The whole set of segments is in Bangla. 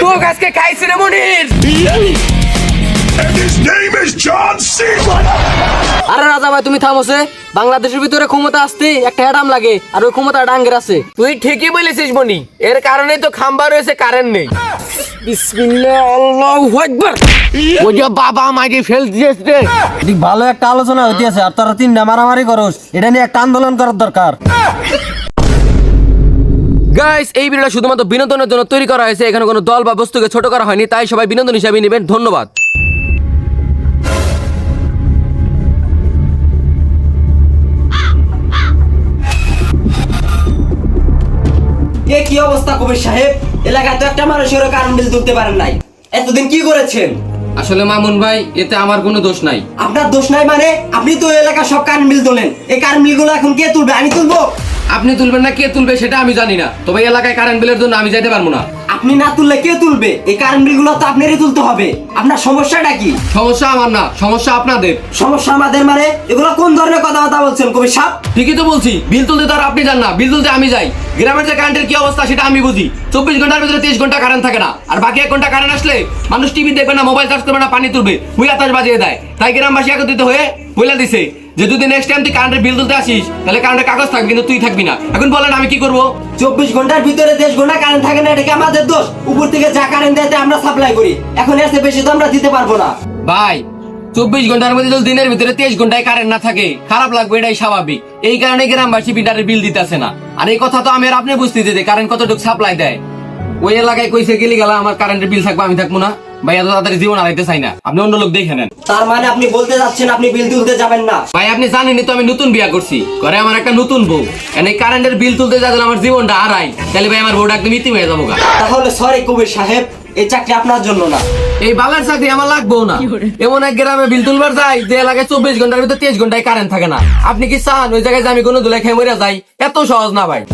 লোক আজকে খাইছে রে মনির। And his name is John C. আরে রাজা ভাই তুমি থামোছে, বাংলাদেশের ভিতরে ক্ষমতা আসতে একটা হ্যাডাম লাগে আর ওই ক্ষমতা ডাঙ্গের আছে। তুই ঠিকই বলেছিস মনি, এর কারণেই তো খাম্বা রয়েছে, কারেন্ট নেই। বিসমিল্লাহ আল্লাহু আকবার। ওই যে বাবা মাইরে ফেল দিয়েছে। এদিক ভালো একটা আলোচনা হইতেছে আর তোরা তিনটা মারামারি করস, এটা নিয়ে একটা আন্দোলন করার দরকার। গাইস, এই ভিডিওটা শুধুমাত্র বিনোদনের জন্য তৈরি করা হয়েছে, এখানে কোনো দল বা বস্তুকে ছোট করা হয়নি, তাই সবাই বিনোদন হিসেবে নেবেন। ধন্যবাদ। এ কি অবস্থা কবির সাহেব? এলাকায় তো একটা মানুষের কারেন্ট বিল তুলতে পারেন নাই, এতদিন কি করেছেন? আসলে মামুন ভাই, এতে আমার কোনো দোষ নাই। আপনার দোষ নাই মানে? আপনি তো এলাকার সব কারেন্ট বিল তোলেন, এই কারেন্ট বিলগুলো এখন কে তুলবে? আমি তুলবো? আপনি তুলবেন না কে তুলবে সেটা আমি জানি না, তবে এলাকায় কারেন্ট বিলের জন্য আমি যাইতে পারবো না। আপনি না তুললে কে তুলবে? এই কারেন্ট বিলগুলো তো আপনারই তুলতে হবে। আপনার সমস্যাটা কি? সমস্যা আমার না, সমস্যা আপনাদের। সমস্যা আমাদের মানে? এগুলো কোন ধরনের কথাবার্তা বলছেন কবির সাহেব? ঠিকই তো বলছি, বিল তুলতে তো আর আপনি যান না, বিল তুলতে আমি যাই। গ্রামের যে কারেন্টের কি অবস্থা সেটা আমি বুঝি। 24 ঘন্টার ভিতরে 23 ঘন্টা কারেন্ট থাকে না, আর বাকি 1 ঘন্টা কারেন্ট আসলে মানুষ টিভি দেখবে না, মোবাইল চার্জ করবে না, পানি তুলবে, হুই আতাশ বাজিয়ে দেয়। তাই গ্রামবাসী একত্রিত হয়ে বলে দিছে যে যদি নেক্সট টাইম তুই কারেন্টের বিল তুলতে আসিস তাহলে কারেন্টের কাগজ থাকবে, কিন্তু তুই থাকবি না। এখন বলেন আমি কি করবো? 24 ঘন্টার ভিতরে 23 ঘন্টা কারেন্ট থাকে না, এটা কি আমাদের দোষ? উপর থেকে যা কারেন্ট দেয় আমরা সাপ্লাই করি, এখন এর চেয়ে বেশি তো আমরা দিতে পারবো না। ভাই, 24 ঘন্টার মধ্যে যদি দিনের ভিতরে 23 ঘন্টায় কারেন্ট না থাকে, খারাপ লাগবে, এটাই স্বাভাবিক। এই কারণে গ্রামবাসী মিটারের বিল দিতেছে না। আর এই কথা তো আমি আর আপনি বুঝতেছি যে কারেন্ট কতটুকু সাপ্লাই দেয়। ওই এলাকায় কইছে গেলি গেলা আমার কারেন্টের বিল থাকবে, আমি থাকবো না। ভাই, এত তাড়াতাড়ি জীবন হারাইতে চাই না, আপনি অন্য লোক দেখে নেন। তার মানে আপনি বলতে যাচ্ছেন আপনি বিল তুলতে যাবেন না? ভাই, আপনি জানেনই তো আমি নতুন বিয়া করছি, ঘরে আমার একটা নতুন বউ। এই কারেন্টের বিল তুলতে যা আমার জীবনটা হারাই, তাহলে ভাই আমার বউটা একদম ইতি হয়ে যাবো। তাহলে সরি কবির সাহেব, এই চাকরি আপনার জন্য না। এই বালার চাকরি আমার লাগবেও না। এমন এক গ্রামে বিল তুলবার যাই যে এলাকায় 24 ঘন্টার ভিতরে 23 ঘন্টায় কারেন্ট থাকে না। আপনি কি চান ওই জায়গায় যে আমি কোনো দুলে খেয়ে মরে যাই? এত সহজ না ভাই।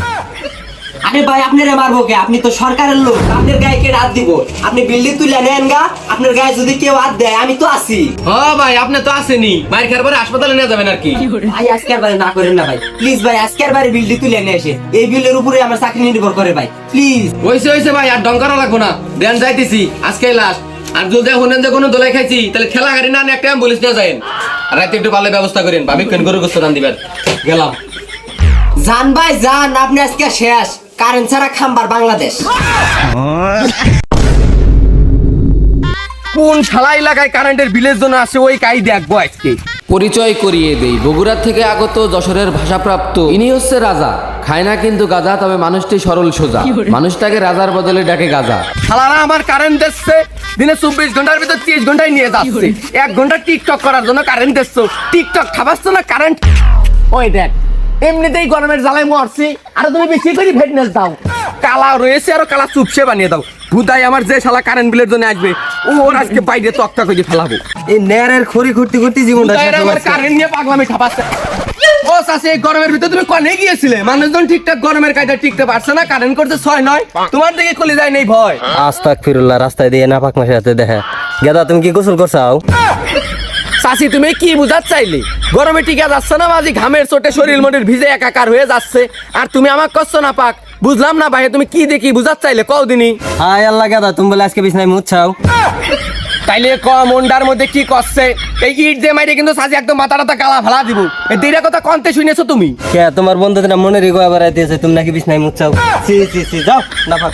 আরে ভাই, আপনারে মারবো কে? আপনি তো সরকারের লোক, আপনার গায়ে কে হাত দিব? আপনি বিল্ডিং তুলে নেন গা, আপনার গায়ে যদি কেউ হাত দেয় আমি তো আছি। ভাই, আপনি তো আসেনি, মায়ের খাওয়ার পরে হাসপাতালে নিয়ে যাবেন আর কি। ভাই আজকের বারে না করেন না ভাই, প্লিজ ভাই, আজকের বারে বিল্ডিং তুলে নিয়ে এসে এই বিলের উপরে আমার চাকরি নির্ভর করে ভাই, প্লিজ। হয়েছে ভাই, আর ডং করা লাগবো না, দেন যাইতেছি আজকে লাস্ট। আর যদি হনেন যে কোনো দোলাই খাইছি তাহলে ঠেলা গাড়ি না একটা অ্যাম্বুলেন্স নিয়ে যাবেন। আর রাতে একটু ভালো ব্যবস্থা করেন, ভাবি কেন গরু গোস্ত রান দিবেন। গেলাম। জান ভাই জান, আপনি আজকে শেষ, কারেন্ট ছাড়া খাম্বার বাংলাদেশ। কোন শালা এলাকায় কারেন্টের বিলের জন্য আসে ওই কাই দেখবো আজকে। পরিচয় করিয়ে দেই, বগুড়া থেকে আগত যশোরের ভাষাপ্রাপ্ত ইনি হচ্ছে রাজা। খায় না কিন্তু গাজা, তবে মানুষটি সরল সোজা, মানুষটাকে রাজার বদলে ডাকে গাজা। শালারা আমার কারেন্ট দিচ্ছে দিনে 24 ঘন্টার ভিতর 30 ঘন্টায় নিয়ে যাচ্ছে। 1 ঘন্টা টিকটক করার জন্য কারেন্ট দিচ্ছ, টিকটক খাবাচ্ছ না কারেন্ট। ওই দেখ, এমনিতেই গরমের জ্বালায় মরছি, আর তুমি বেশি করে ফিটনেস দাও। কালা রয়েছে আরো কালা চুপসে বানিয়ে দাও। ভুদাই আমার যে শালা কারেন্ট বিলের জন্য আসবে ওর আজকে বাইরে তক্তা করে ফেলাবো। এই নেয়ারের খড়ি খুঁড়তে খুঁড়তে জীবনটা শেষ হয়ে আমার যাচ্ছে। কারেন্ট নিয়ে পাগলামি ঠাপাচ্ছে। ও চাচি, এই গরমের ভিতরে তুমি কনে গিয়েছিলে? মানুষজন ঠিকঠাক গরমের কায়দা টিকতে পারছে না, কারেন্ট করতে 6-9। তোমার দিকে খুলে যায় নেই ভয়? আস্তাগফিরুল্লাহ, রাস্তায় দিয়ে না পাক মাসে হাতে দেখা। গেদা তুমি কি গোসল করছাও? চাচি, তুমি কি বুঝাতে চাইলে? গরমে টিকা যাচ্ছে না মাঝি, ঘামের চোটে শরীর মনের ভিজে একাকার হয়ে যাচ্ছে, আর তুমি আমার কষ্ট না পাক। বুঝলাম না ভাই, তুমি কি দেখি বুঝাতে চাইলে কও দিনই। হায় আল্লাহ গেদা, তুমি বলে আজকে বিছনায় মুছাও? তাইলে মন্ডার মধ্যে কি করছে? এই ইট দিয়ে মাইরে কিন্তু সাজি একদম মাথাটা গালা ফালা দিব। এই দুইটা কথা কনতে শুনেছো তুমি? কে তোমার বন্ধুদের মনের ইগো আবার আইতেছে, তুমি নাকি বিছনায় মুছাও? সি সি সি, যাও না পাক।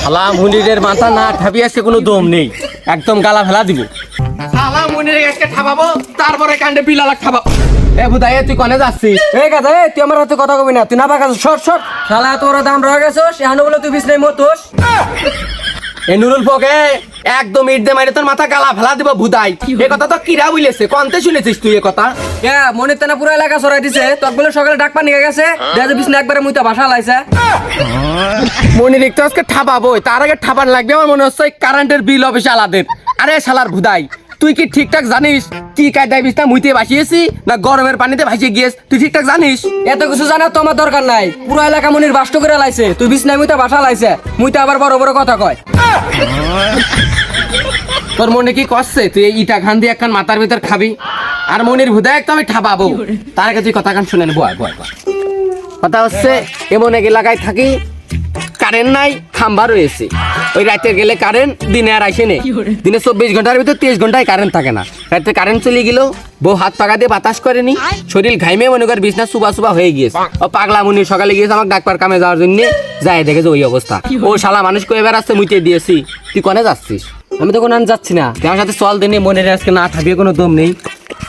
শালা মুনিরের মাথা না ঠাবি আজকে কোনো দম নেই, একদম গালা ফেলা দিব। শালা মুনিরের আজকে ঠাবাবো, তারপরে কাণ্ডে বিলালা খাবাবো। এ বুদাই, তুই কনে যাচ্ছিস? এই গাদা, তুই আমার হাতে কথা কবি না, তুই না পাক আছিস, সর সর। শালা তোর দাম রয়ে গেছস, এখানে বলে তুই বিছনায় মুতোস। এ নুরুল ফকে, একদম ইট দিয়ে মাইরে তোর মাথা গালা ফেলা দিব বুদাই। এ কথা তো কিরা বলেছে, কনতে শুনেছিস তুই এ কথা? মনে তেনা পুরো এলাকা সরাই দিছে, তোর বলে সকালে ডাক পানি গেছে, দেখে বিছনা একবারে মুইতা ভাষা লাইছে। মনির একটু আজকে ঠাবাবো, তার আগে ঠাবার লাগবে আমার মনে হচ্ছে কারেন্টের বিল অফিসে আলাদের। আরে শালার ভুদাই, তুই কি ঠিকঠাক জানিস কি কায়দায় বিছনা মুইতে ভাসিয়েছি না গরমের পানিতে ভাসিয়ে গিয়েছ? তুই ঠিকঠাক জানিস? এত কিছু জানার তো আমার দরকার নাই, পুরো এলাকা মনির বাষ্ট করে লাইছে, তুই বিছনায় মুইতা ভাষা লাইছে, মুইতা আবার বড় বড় কথা কয়। তোর মনে কি করছে তুই এই ইটা খান দিয়ে একখান মাথার ভিতর খাবি? আর মনির ভুদাই একদম আমি ঠাবাবো, তার আগে তুই কথা খান শুনেন। বয় বয় বয়। কথা হচ্ছে এমন এক এলাকায় থাকি কারেন্ট নাই, খাম্বা রয়েছে। ওই রাতে গেলে কারেন্ট, দিনে আর আসে নেই। দিনে 24 ঘন্টার ভিতর 23 ঘন্টায় কারেন্ট থাকে না। রাতে কারেন্ট চলে গেল, বউ হাত পাকা দিয়ে বাতাস করেনি, শরীর ঘাইমে মনে কর বিছনা সুবা সুবা হয়ে গিয়েছে। ও পাগলা মুনি সকালে গিয়েছে আমাকে ডাক্তার কামে যাওয়ার জন্য, যায় দেখেছে ওই অবস্থা। ও শালা মানুষকে এবার আসতে মুইতে দিয়েছি, তুই কনে যাচ্ছিস? আমি তো কোনো যাচ্ছি না। আমার সাথে চল দিনে মনে আজকে না ঠাপিয়ে কোনো দম নেই।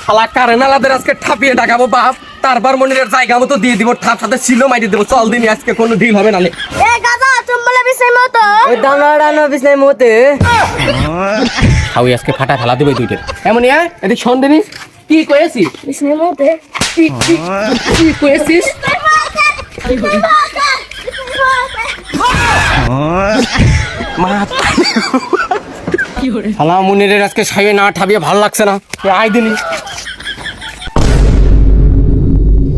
শালা কারেন্ট আলাদের আজকে ঠাপিয়ে ডাকাবো বাপ, তারপর মনিরের জায়গা মতো দিয়ে দিব, ঠাপ সাথে ছিল মাইরে দেবো। চল দিনে আজকে কোনো ঢিল হবে না। এ গাদা চুম্বলে বিছাই মতো ওই দাঁড়ানো বিছনায় মতে হাউই আজকে ফাটা ফেলা দেবে দুইটার। এমন এদিক শোন দিনি, কি কয়েছিস? বিছাই মতো কি কয়েছিস? শালা মনিরের আজকে সাইয়ে না ঠাপিয়ে ভালো লাগছে না, আয় দিনি।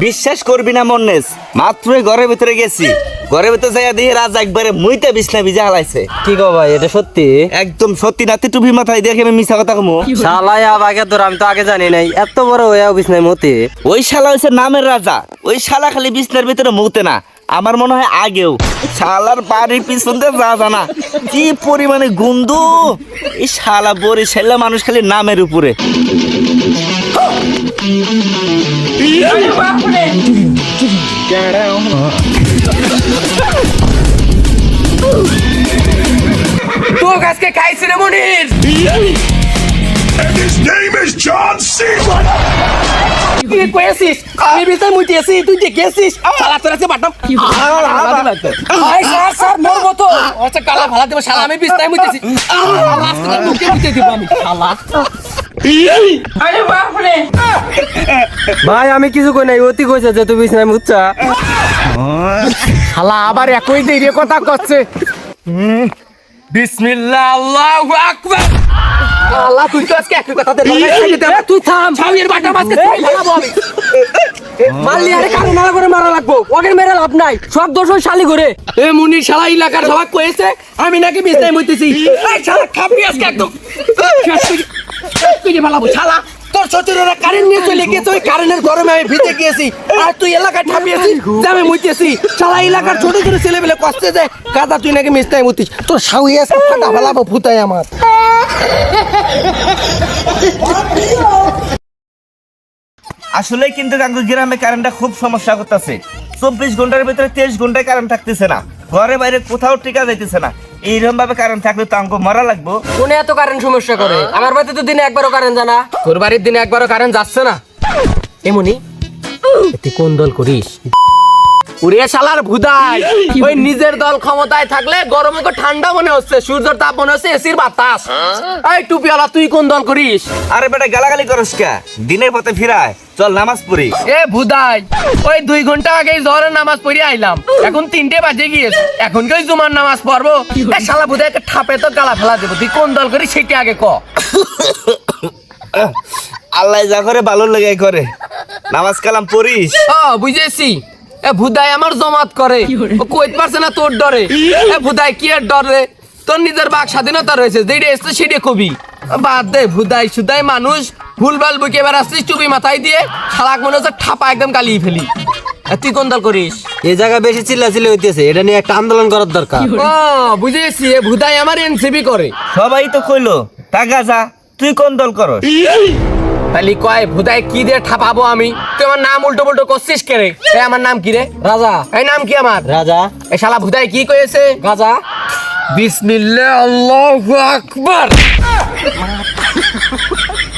বিশ্বাস করবি না মন্নেস, মাত্রই ঘরের ভিতরে গেছি, ঘরের ভিতরে যাইয়া দিয়ে রাজ একবারে মুইতে বিছনা ভিজা হালাইছে। কি গো ভাই, এটা সত্যি? একদম সত্যি, নাতি টুপি মাথায় দেখে আমি মিছা কথা কমু। শালাই আগে তোর, আমি তো আগে জানি নাই এত বড় হয়ে বিছনায় মতে। ওই শালা হইছে নামের রাজা, ওই শালা খালি বিছনার ভিতরে মুতে না, আমার মনে হয় আগেও শালার বাড়ির পিছন দিয়ে যা জানা কি পরিমাণে গুন্দু। এই শালা বরিশালা মানুষ খালি নামের উপরে। তো আজকে খাইছি রে মনির। And his name is John C. কি কয়েছিস? আমি বিছায় মুইতেছি, তুই দেখেছিস? শালা তোর আজকে বাটাম। আয় স্যার স্যার মরবো তো। আচ্ছা কালা ভালা দেব, শালা আমি বিছায় মুইতেছি। আজকে তোর মুখে মুতে দিব আমি, শালা। ভাই আমি কিছু কই নাই, অতি কইছে যে তুই বিছনায় মুচ্ছা। শালা আবার একই দেরি কথা করছে। বিসমিল্লাহ আল্লাহু আকবার। আল্লাহ তুই তো আজকে একই কথা দে। তুই থাম, ছাউয়ের বাটা মাছকে ফেলাবো আমি। মারলি আরে কানে নালা করে মারা লাগবো, ওকে মেরে লাভ নাই, সব দোষ ওই শালি করে। এ মুনির শালা এলাকার সবাই কয়েছে আমি নাকি বিছায় মুইতেছি। এই শালা খাবি আজকে একদম। তুই ফেলাবো শালা। তোর শ্বশুরেরা কারেন্ট নিয়ে চলে গিয়েছে, ওই কারেন্টের গরমে আমি ভিজে গিয়েছি, আর তুই এলাকায় ঠাপিয়েছিস যে আমি মুইতেছি। শালা এলাকার ছোট ছোট ছেলেবেলে কষ্টে যায়, গাদা তুই নাকি মিস্তায় মুতিস। তোর শাউই আছে ফাটা ফেলাবো ফুতাই আমার। আসলে কিন্তু গাঙ্গু গ্রামে কারেন্টটা খুব সমস্যা করতেছে। 24 ঘন্টার ভিতরে 23 ঘন্টায় কারেন্ট থাকতেছে না, ঘরে বাইরে কোথাও টিকা যাইতেছে না। এইরকম ভাবে কারেন্ট থাকলে তো আমাকে মরা লাগবো। কোনে এত কারেন্ট সমস্যা করে? আমার বাড়িতে তো দিনে একবারও কারেন্ট জানা। তোর বাড়ির দিনে একবারও কারেন্ট যাচ্ছে না? এমনি তুই কোন দল করিস? ওরে শালার ভুদাই, ওই নিজের দল ক্ষমতায় থাকলে গরমে ঠান্ডা মনে হচ্ছে, সূর্যের তাপ মনে হচ্ছে এসির বাতাস। এই টুপিওয়ালা তুই কোন দল করিস? আরে বেটা গালাগালি করস কে? দিনের পথে ফিরায়, চল নামাজ পড়ি। এ ভুদাই, ওই 2 ঘন্টা আগেই জোহরের নামাজ পড়ে আইলাম, এখন 3টে বাজে গিয়েছে, এখন কি ওই জুমার নামাজ পড়বো? এ শালা ভুদাই একটা ঠাপে তো গালা ফেলা দেবো। তুই কোন দল করিস সেটা আগে ক। আল্লাহ যা করে ভালো লেগে করে, নামাজ কালাম পড়িস। ও বুঝেছি, এ ভুদাই আমার জমাত করে, ও কইতে পারছে না তোর ডরে। এ ভুদাই কি আর ডর রে? তোর নিজের বাক স্বাধীনতা রয়েছে, যেটা এসছে সেটা কবি। বাদ দে ভুদাই সুদাই মানুষ, ভুলভাল বুকে বেড়াচ্ছিস টুপি মাথায় দিয়ে, শালাক মনে হচ্ছে ঠাপা একদম গালিয়ে ফেলি। তুই কোন দল করিস? এই জায়গায় বেশি চিল্লাচিল্লি হইতেছে, এটা নিয়ে একটা আন্দোলন করার দরকার। ও বুঝেছি, এ ভুদাই আমার এনসিপি করে। সবাই তো কইলো টাকা যা, তুই কোন দল করস? তাহলে কয় ভুদাই কি দিয়ে ঠাপাবো আমি? তুই আমার নাম উল্টো পুল্টো করছিস কে রে? আমার নাম কি রে? রাজা। এই নাম কি আমার? রাজা। এ শালা ভুদাই কি কয়েছে? গাজা। বিসমিল্লাহ আল্লাহু আকবার।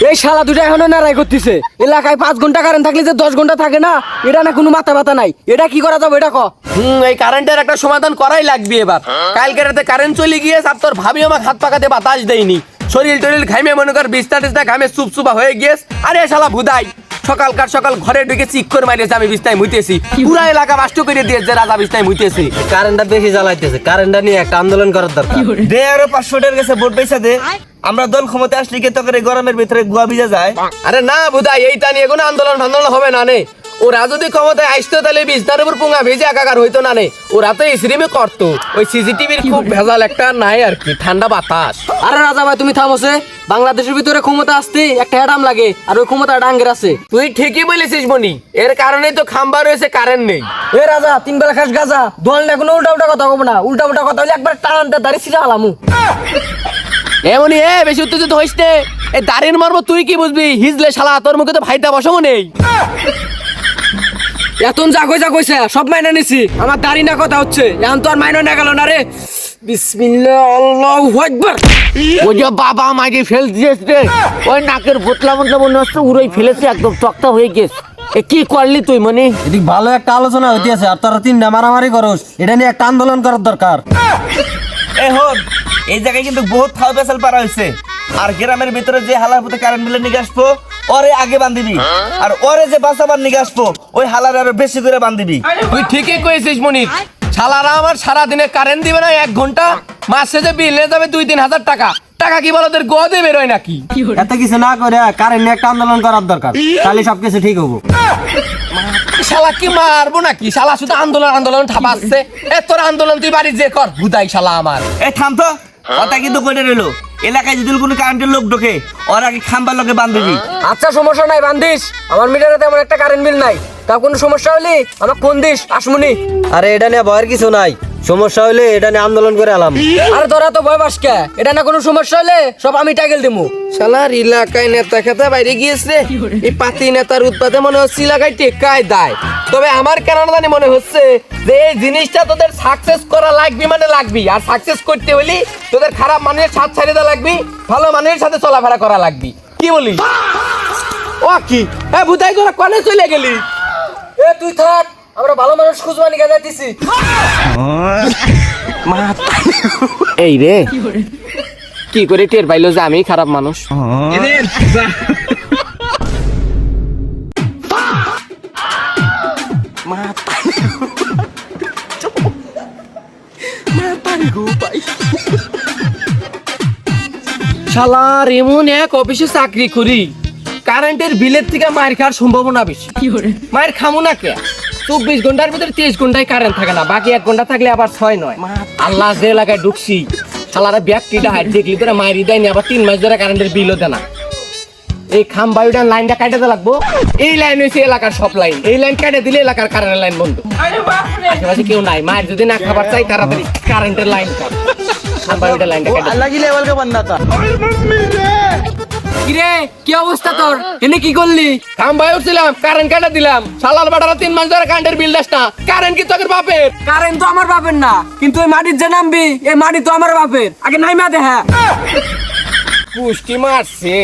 এই শালা দুটা এখনো নারাই করতেছে। এলাকায় 5 ঘন্টা কারেন্ট থাকলে যে 10 ঘন্টা থাকে না, এটা না কোনো মাথা ব্যথা নাই। এটা কি করা যাবে এটা ক? এই কারেন্টের একটা সমাধান করাই লাগবে এবার। কালকে রাতে কারেন্ট চলে গিয়ে সব তোর ভাবি আমাকে হাত পাকাতে বাতাস দেয়নি, শরীর টরিল ঘামে মনে কর বিস্তা টিস্তা ঘামে চুপচুপা হয়ে গিয়েছে। আরে শালা ভুদাই সকালকার সকাল ঘরে ঢুকে চিক করে মারিয়েছে, আমি বিছনায় মুইতেছি, পুরা এলাকা বাস্ট করে দিয়েছে রাজা বিছনায় মুইতেছি। কারেন্টটা বেশি জ্বালাইতেছে, কারেন্টটা নিয়ে একটা আন্দোলন করার দরকার। দে আরো 500 টাকার কাছে ভোট পয়সা দে, আমরা দল ক্ষমতা আসলে কি তোকে গরমের ভিতরে গুয়া ভিজা যায়? আরে না ভুদাই, এইটা নিয়ে কোনো আন্দোলন ফান্দোলন হবে না নে। ওরা যদি ক্ষমতায় আসতো তাহলে বিছনার উপর পুঙ্গা ভেজে একাকার হইতো না নে, ওরা তো ইসরিমে করতো। ওই সিসিটিভির খুব ভেজাল একটা নাই আর কি, ঠান্ডা বাতাস। আরে রাজা ভাই তুমি থামোছে, বাংলাদেশের ভিতরে ক্ষমতা আসতে একটা হ্যাডাম লাগে, আর ওই ক্ষমতা ডাঙ্গের আছে। তুই ঠিকই বলেছিস মনি, এর কারণেই তো খাম্বা রয়েছে, কারেন্ট নেই। এ রাজা 3 বেলা খাস গাজা, দল না কোনো উল্টা উল্টা কথা কব না, উল্টা উল্টা কথা হলে একবার টানতে দাঁড়ি ছিড়া হালামু। এমনি বেশি উত্তেজিত হইস নে, এই দাঁড়িয়ে মারবো তুই কি বুঝবি, হিজলে শালা তোর মুখে তো ভাইটা বসাবো নেই। এখন যা কইছে সব মাইনা নিছি, আমার দাড়ি না কথা হচ্ছে, এখন তো আর মাইনা না গেল না রে। বিসমিল্লাহ আল্লাহু আকবার। ওই যে বাবা আমাকে ফেল দিয়েছে রে, ওই নাকের ভোতলা মতলা মনে হচ্ছে উড়াই ফেলেছে, একদম টকটা হয়ে গেছে। এ কি করলি তুই মানে? এদিক ভালো একটা আলোচনা হইতেছে আর তোরা 3টা মারামারি করস, এটা নিয়ে একটা আন্দোলন করার দরকার। এখন এই জায়গায় কিন্তু বহুত থাল বেসাল পারা হয়েছে, আর গ্রামের ভিতরে যে হালার পথে কারেন্ট বিলে নিয়ে আসবো ওরে আগে বান্ধিবি, আর ওরে যে বাঁচাবার নিয়ে আসবো ওই হালার আরো বেশি করে বান্ধিবি। তুই ঠিকই কইছিস মনির, শালারা আমার সারাদিনে কারেন্ট দিবে না 1 ঘন্টা, মাস শেষে বিলে যাবে 2-3 হাজার টাকা। টাকা কি বলো তোর গদে বেরোয় নাকি? এত কিছু না করে কারেন্ট নিয়ে একটা আন্দোলন করার দরকার, তাহলে সবকিছু ঠিক হবো। শালা কি মারবো নাকি? শালা শুধু আন্দোলন আন্দোলন ঠাপাচ্ছে। এ তোর আন্দোলন তুই বাড়ি যে কর, বুদাই শালা আমার। এ থাম তো, কথা কিন্তু কইতে রইলো, এলাকায় যদি কোনো কারেন্টের লোক ঢোকে ওর আগে খাম্বার লোকে বান্ধিবি। আচ্ছা সমস্যা নাই, বান্ধিস। আমার মিটারে তেমন একটা কারেন্ট বিল নাই, তা কোনো সমস্যা হলে আমার ফোন দিস, আসমুনি। আরে এটা নিয়ে ভয়ের কিছু নাই, সমস্যা হলে এটা নিয়ে আন্দোলন করে আলাম। আরে তোরা তো ভয় পাস কে? এটা না কোনো সমস্যা হলে সব আমি টাইকেল দিমু। শালার এলাকায় নেতা খেতা বাইরে গিয়েছে, এই পাতি নেতার উৎপাদে মনে হচ্ছে এলাকায় টেকায় দেয়। তবে আমার কেন জানি মনে হচ্ছে যে এই জিনিসটা তোদের সাকসেস করা লাগবে, মানে লাগবে। আর সাকসেস করতে হলে তোদের খারাপ মানুষের সাথ ছাড়িয়ে দেওয়া লাগবে, ভালো মানুষের সাথে চলাফেরা করা লাগবে। কি বলি? ও কি বুধাই তোরা কনে চলে গেলি? এ তুই থাক, আমরা ভালো মানুষ খুঁজবা নিয়ে যাইতেছি। এই রে কি করে টের পাইলো যে আমি খারাপ মানুষ? শালার এমন এক অফিসে চাকরি করি, কারেন্টের বিলের থেকে মায়ের খাওয়ার সম্ভাবনা বেশি। মায়ের খামো না কে? 24 ঘন্টার ভিতরে 23 ঘন্টায় কারেন্ট থাকে না, বাকি 1 ঘন্টা থাকলে আবার 6-9। আল্লাহ যে এলাকায় ঢুকছি, শালারা ব্যক্তিটা হাইট দেখলি তোরা মায়ের দেয়নি, আবার 3 মাস ধরে কারেন্টের বিলও দেয় না। এই খাম্বায়ুটার লাইনটা কাটাতে লাগবো, এই লাইন হয়েছে এলাকার সব লাইন, এই লাইন কাটে দিলে এলাকার কারেন্টের লাইন বন্ধ। আশেপাশে কেউ নাই, মায়ের যদি না খাবার চাই তাড়াতাড়ি কারেন্টের লাইন কাট, খাম্বায়ুটার লাইনটা কাটে। কিরে কি অবস্থা তোর? এনে কি করলি? খাম্বায় উঠছিলাম, কারেন্ট কাটা দিলাম। শালার বাটারা 3 মাস ধরে কারেন্টের বিল দেস না। কারেন্ট কি তোদের বাপের? কারেন্ট তো আমার বাপের না, কিন্তু এই মাটির যে নামবি, এই মাটি তো আমার বাপের। আগে নাইমা দে। হ্যাঁ পুষ্টি মারছে,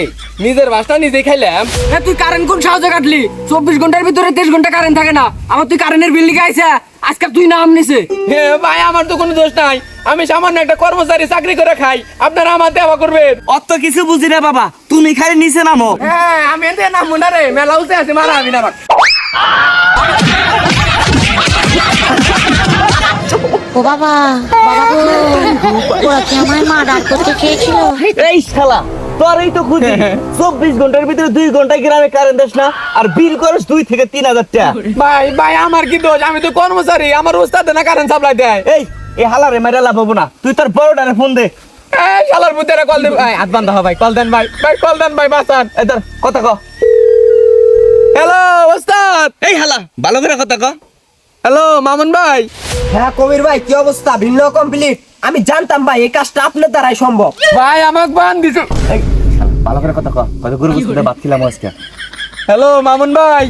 নিজের বাসটা নিজে খাইলাম। তুই কারেন্ট কোন সাহায্যে কাটলি? 24 ঘন্টার ভিতরে 23 ঘন্টা কারেন্ট থাকে না, আমার তুই কারেন্টের বিল লিখে আইছে, আজকে তুই নাম নিছে। হে ভাই, আমার তো কোনো দোষ নাই, আমি সামান্য একটা কর্মচারী, চাকরি করে খাই, আপনারা আমার দেওয়া করবেন। অত কিছু বুঝি না বাবা, তুমি খালি নিচে নামো। হ্যাঁ আমি এতে নামবো না রে, মেলা উঠে আছে, মারা আমি না। ও বাবা, বাবা গো, ওরা কি আমায় মার্ডার করতে চেয়েছিল? এই শালা তোরই তো খুঁজি, 24 ঘন্টার ভিতরে 2 ঘন্টায় গ্রামে কারেন্ট দেস না, আর বিল করস 2 থেকে 3 হাজার টাকা। ভাই ভাই আমার কি দোষ? আমি তো কর্মচারী, আমার উস্তাদ না কারেন্ট সাপ্লাই দেয়। এই হালারে মেরে লাভ হবো না, তুই তোর বড়টারে ফোন দে। এই শালার বুদ্ধেরা কল দেন ভাই, হাত বান্ধা ভাই, কল দেন ভাই, ভাই কল দেন ভাই, বাঁচান। এই তোর কথা ক। হ্যালো ওস্তাদ। এই হালা ভালো করে কথা ক। হ্যালো মামুন ভাই। হ্যাঁ কবির ভাই, কি অবস্থা? ভিন্ন কমপ্লিট। আমি জানতাম ভাই এই কাজটা আপনার দ্বারাই সম্ভব। ভাই আমাকে বান দিছো। এই শালা ভালো করে কথা ক, কত গরু গোশত ভাত খেলাম আজকে। হ্যালো মামুন ভাই।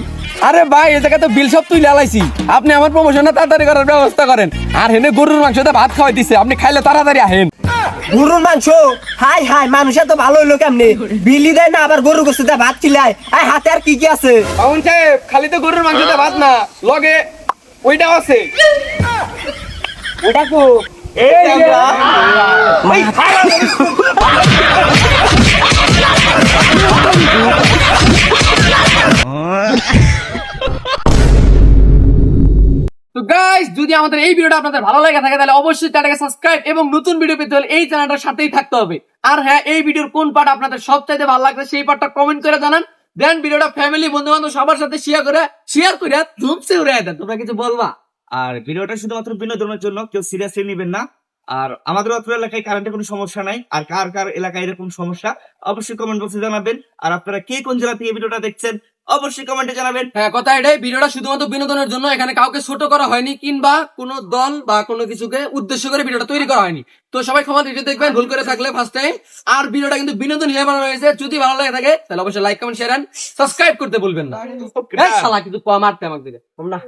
আরে ভাই এই জায়গায় তো বিল সব তুই লালাইছি, আপনি আমার প্রমোশনটা তাড়াতাড়ি করার ব্যবস্থা করেন। আর হেনে গরুর মাংসতে ভাত খাওয়াই দিছে, আপনি খাইলে তাড়াতাড়ি আহেন। গরুর মাংস? হাই হাই, মানুষ এত ভালো হইলো কেমনে? বিলি দেয় না, আবার গরু গোস্ত ভাত খিলায়। হাতে আর কি কি আছে? মামুন সাহেব, খালি তো গরুর মাংসতে ভাত না, লগে ওইটাও আছে। ওটা কো? এই যে ওই তো গাইস, যদি আমাদের এই ভিডিওটা আপনাদের ভালো লাগে থাকে তাহলে অবশ্যই চ্যানেলটাকে সাবস্ক্রাইব এবং নতুন ভিডিও পেতে হলে এই চ্যানেলটার সাথেই থাকতে হবে। আর হ্যাঁ, এই ভিডিওর কোন পার্ট আপনাদের সবচাইতে ভালো লাগছে সেই পার্টটা কমেন্ট করে জানান। দেন ভিডিওটা ফ্যামিলি বন্ধু বান্ধব সবার সাথে শেয়ার করে ধুমসে উড়াই দেন। তোমরা কিছু বলবা? আর ভিডিওটা শুধুমাত্র বিনোদনের জন্য, কেউ সিরিয়াসলি নেবেন না। আর আমাদের অত্র এলাকায় কারেন্টের কোনো সমস্যা নাই। আর কার কার এলাকায় এরকম সমস্যা অবশ্যই কমেন্ট বক্সে জানাবেন। আর আপনারা কে কোন জেলা থেকে ভিডিওটা দেখছেন অবশ্যই কমেন্টে জানাবেন। হ্যাঁ, কথা এটাই, ভিডিওটা শুধুমাত্র বিনোদনের জন্য, এখানে কাউকে ছোট করা হয়নি কিংবা কোনো দল বা কোনো কিছুকে উদ্দেশ্য করে ভিডিওটা তৈরি করা হয়নি। তো সবাই ক্ষমা দৃষ্টিতে দেখবেন ভুল করে থাকলে ফার্স্ট টাইম। আর ভিডিওটা কিন্তু বিনোদন হিসেবে বানানো হয়েছে। যদি ভালো লাগে থাকে তাহলে অবশ্যই like comment share and subscribe করতে ভুলবেন না। এই শালা কিন্তু মারতে আমাকে দিকে না।